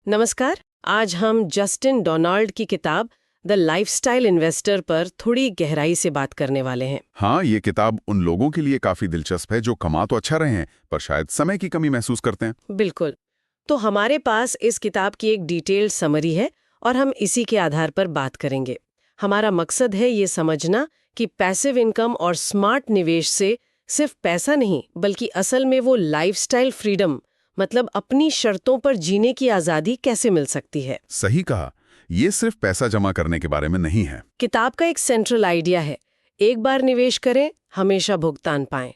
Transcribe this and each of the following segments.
नमस्कार। आज हम जस्टिन डोनाल्ड की किताब द लाइफस्टाइल इन्वेस्टर पर थोड़ी गहराई से बात करने वाले हैं। हाँ, ये किताब उन लोगों के लिए काफी दिलचस्प है जो कमा तो अच्छा रहे हैं पर शायद समय की कमी महसूस करते हैं। बिल्कुल। तो हमारे पास इस किताब की एक डिटेल्ड समरी है और हम इसी के आधार पर बात करेंगे। हमारा मकसद है ये समझना कि पैसिव इनकम और स्मार्ट निवेश से सिर्फ पैसा नहीं बल्कि असल में वो लाइफस्टाइल फ्रीडम, मतलब अपनी शर्तों पर जीने की आज़ादी कैसे मिल सकती है। सही कहा, ये सिर्फ पैसा जमा करने के बारे में नहीं है। किताब का एक सेंट्रल आइडिया है, एक बार निवेश करें हमेशा भुगतान पाएं।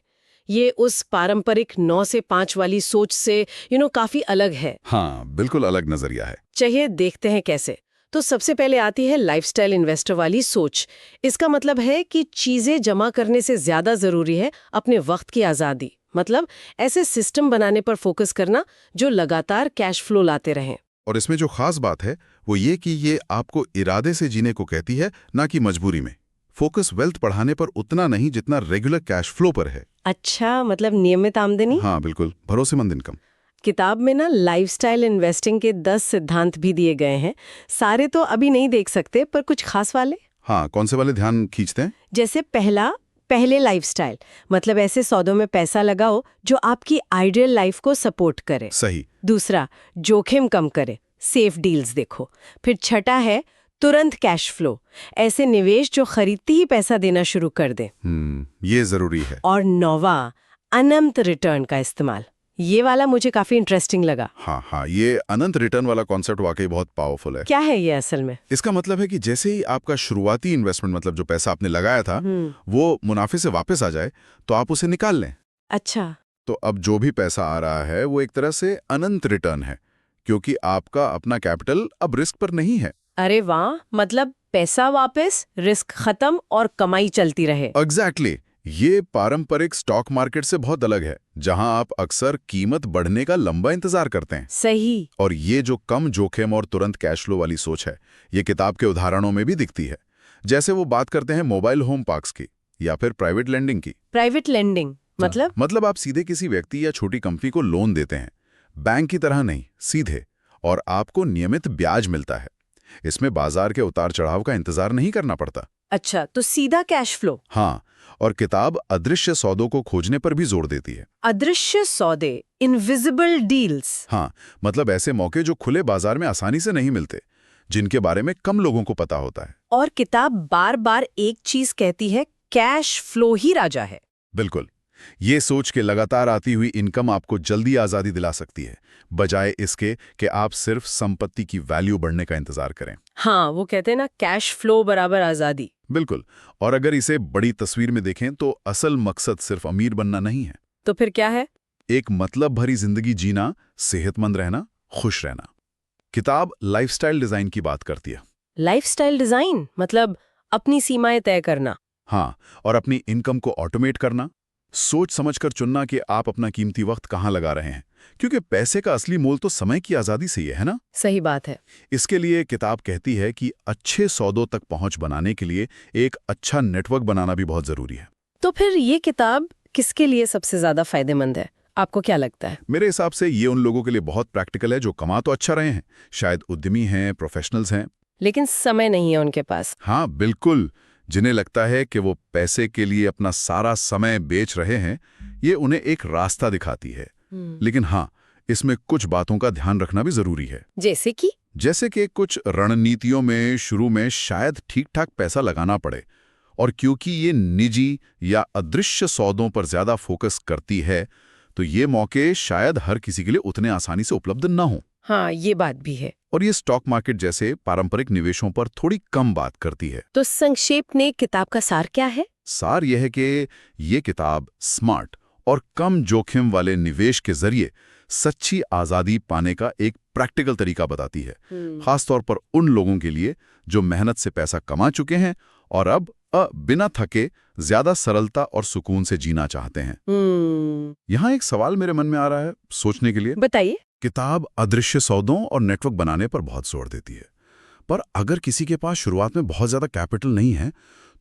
ये उस पारंपरिक 9 से 5 वाली सोच से काफी अलग है। हाँ, बिल्कुल अलग नजरिया है। चाहिए देखते हैं कैसे। तो सबसे पहले आती है लाइफस्टाइल इन्वेस्टर वाली सोच। इसका मतलब है कि चीजें जमा करने से ज्यादा जरूरी है अपने वक्त की आजादी, मतलब ऐसे सिस्टम बनाने पर फोकस करना जो लगातार कैश फ्लो लाते रहें। और इसमें जो खास बात है वो ये कि ये आपको इरादे से जीने को कहती है, ना कि मजबूरी में। फोकस वेल्थ बढ़ाने पर उतना नहीं जितना रेगुलर कैश फ्लो पर है। अच्छा, मतलब नियमित आमदनी। हाँ बिल्कुल, भरोसेमंद इनकम। किताब में ना लाइफस्टाइल इन्वेस्टिंग के 10 सिद्धांत भी दिए गए हैं। सारे तो अभी नहीं देख सकते पर कुछ खास वाले। हाँ, कौन से वाले ध्यान खींचते हैं? जैसे पहले लाइफस्टाइल, मतलब ऐसे सौदों में पैसा लगाओ जो आपकी आइडियल लाइफ को सपोर्ट करे। सही। दूसरा, जोखिम कम करे, सेफ डील्स देखो। फिर छठा है तुरंत कैश फ्लो, ऐसे निवेश जो खरीदते ही पैसा देना शुरू कर दे। ये जरूरी है। और नौवा, अनंत रिटर्न का इस्तेमाल। ये वाला मुझे काफी इंटरेस्टिंग लगा। हाँ, ये अनंत रिटर्न वाला कॉन्सेप्ट वाकई बहुत पावरफुल है। क्या है ये असल में? इसका मतलब है कि जैसे ही आपका शुरुआती इन्वेस्टमेंट, मतलब जो पैसा आपने लगाया था, वो मुनाफे से वापस आ जाए तो आप उसे निकाल लें। अच्छा। तो अब जो भी पैसा आ रहा है वो एक तरह से अनंत रिटर्न है, क्योंकि आपका अपना कैपिटल अब रिस्क पर नहीं है। अरे वाह, मतलब पैसा वापस, रिस्क खत्म और कमाई चलती रहे। एग्जैक्टली। ये पारंपरिक स्टॉक मार्केट से बहुत अलग है, जहां आप अक्सर कीमत बढ़ने का लंबा इंतजार करते हैं। सही। और ये जो कम जोखिम और तुरंत कैश फ्लो वाली सोच है, ये किताब के उदाहरणों में भी दिखती है। जैसे वो बात करते हैं मोबाइल होम पार्क्स की या फिर प्राइवेट लेंडिंग की। प्राइवेट लेंडिंग मतलब आप सीधे किसी व्यक्ति या छोटी कंपनी को लोन देते हैं, बैंक की तरह नहीं, सीधे, और आपको नियमित ब्याज मिलता है। इसमें बाजार के उतार चढ़ाव का इंतजार नहीं करना पड़ता। अच्छा, तो सीधा कैश फ्लो। हाँ, और किताब अदृश्य सौदों को खोजने पर भी जोर देती है। अदृश्य सौदे, इनविजिबल डील्स। हाँ, मतलब ऐसे मौके जो खुले बाजार में आसानी से नहीं मिलते, जिनके बारे में कम लोगों को पता होता है। और किताब बार बार एक चीज कहती है, कैश फ्लो ही राजा है। बिल्कुल। ये सोच के लगातार आती हुई इनकम आपको जल्दी आज़ादी दिला सकती है, बजाय इसके कि आप सिर्फ संपत्ति की वैल्यू बढ़ने का इंतजार करें। हाँ, वो कहते हैं ना, कैश फ्लो बराबर आजादी। बिल्कुल। और अगर इसे बड़ी तस्वीर में देखें तो असल मकसद सिर्फ अमीर बनना नहीं है। तो फिर क्या है? एक मतलब भरी जिंदगी जीना, सेहतमंद रहना, खुश रहना। किताब लाइफस्टाइल डिजाइन की बात करती है। लाइफस्टाइल डिजाइन मतलब अपनी सीमाएं तय करना। हाँ, और अपनी इनकम को ऑटोमेट करना, सोच समझकर चुनना कि आप अपना कीमती वक्त कहाँ लगा रहे हैं, क्योंकि पैसे का असली मोल तो समय की आज़ादी से ही है ना। सही बात है। इसके लिए किताब कहती है कि अच्छे सौदों तक पहुंच बनाने के लिए एक अच्छा नेटवर्क बनाना भी बहुत जरूरी है। तो फिर ये किताब किसके लिए सबसे ज्यादा फायदेमंद है, आपको क्या लगता है? मेरे हिसाब से ये उन लोगों के लिए बहुत प्रैक्टिकल है जो कमा तो अच्छा रहे हैं, शायद उद्यमी हैं, प्रोफेशनल्स हैं, लेकिन समय नहीं है उनके पास। हाँ बिल्कुल, जिन्हें लगता है कि वो पैसे के लिए अपना सारा समय बेच रहे हैं। ये उन्हें एक रास्ता दिखाती है। लेकिन हाँ, इसमें कुछ बातों का ध्यान रखना भी जरूरी है। जैसे कि कुछ रणनीतियों में शुरू में शायद ठीक ठाक पैसा लगाना पड़े, और क्योंकि ये निजी या अदृश्य सौदों पर ज्यादा फोकस करती है, तो ये मौके शायद हर किसी के लिए उतने आसानी से उपलब्ध न हो। हाँ, ये बात भी है। और ये स्टॉक मार्केट जैसे पारंपरिक निवेशों पर थोड़ी कम बात करती है। तो संक्षेप में किताब का सार क्या है? सार यह है कि ये किताब स्मार्ट और कम जोखिम वाले निवेश के जरिए सच्ची आज़ादी पाने का एक प्रैक्टिकल तरीका बताती है, खासतौर पर उन लोगों के लिए जो मेहनत से पैसा कमा चुके हैं और अब बिना थके ज्यादा सरलता और सुकून से जीना चाहते हैं। यहाँ एक सवाल मेरे मन में आ रहा है सोचने के लिए। बताइए। किताब अदृश्य सौदों और नेटवर्क बनाने पर बहुत जोर देती है, पर अगर किसी के पास शुरुआत में बहुत ज्यादा कैपिटल नहीं है,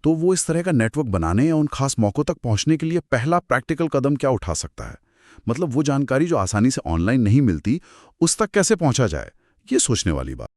तो वो इस तरह का नेटवर्क बनाने या उन खास मौकों तक पहुंचने के लिए पहला प्रैक्टिकल कदम क्या उठा सकता है? मतलब वो जानकारी जो आसानी से ऑनलाइन नहीं मिलती, उस तक कैसे पहुंचा जाए? ये सोचने वाली बात